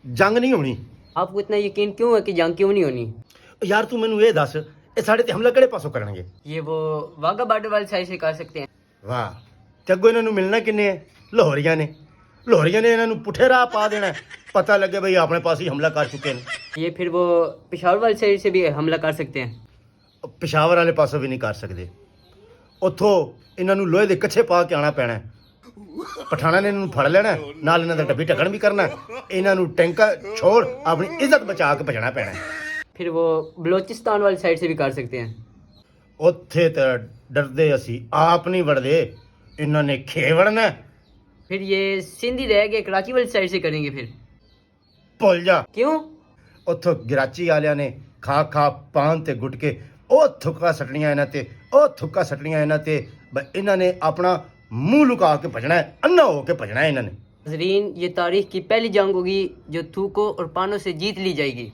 जंग नहीं होनी। आपको इतना यकीन क्यों है कि जंग क्यों नहीं होनी? यार तू मैनू ये दस, ये साढ़े ते हमला किहड़े पासों करनगे? ये वो वाघा बॉर्डर वाली साइड से कर सकते हैं। वाह, ते अगों इन्हां नूं मिलना किन्ने है? लाहौरियां ने। लाहौरियां ने इन्हां नूं पुठे राह पा देना है, पता लगे भाई अपने पास ही हमला कर चुके हैं। ये फिर वो पेशावर वाली साइड से भी हमला कर सकते हैं। पेशावर वाले पासों भी नहीं कर सकते, उत्थों इन्हां नूं लोहे दे कच्छे पा के आना पैना है। पठाना ने इन्हां नूं फड़ लेना, नाल इन्हां दा डब्बी ढक्कन भी करना, इन्हां नूं टैंका छोड़ अपनी इज्जत बचा के भजना पैना है। फिर वो बलोचिस्तान वाली साइड से भी कर सकते हैं। उत्थे तो डरदे असी आप नहीं वड़दे, इन्हां ने खे वड़ना है। फिर ये सिंधी रह गए, कराची वाली साइड से करेंगे फिर। भुल जा, क्यों? उत्थों गिराची वालियां ने खा खा पान ते गुटके ਉਹ ਥੁੱਕਾ ਸੱਟਣੀਆਂ ਇਹਨਾਂ ਤੇ, ਉਹ ਥੁੱਕਾ ਸੱਟਣੀਆਂ ਇਹਨਾਂ ਤੇ, ਇਹਨਾਂ ਨੇ ਆਪਣਾ ਮੂੰਹ ਲੁਕਾ ਕੇ ਭਜਣਾ ਹੈ, ਅੰਨਾ ਹੋ ਕੇ ਭਜਣਾ ਹੈ ਇਹਨਾਂ ਨੇ। नज़रीन, ये तारीख की पहली जंग होगी जो थूको और पानों से जीत ली जाएगी।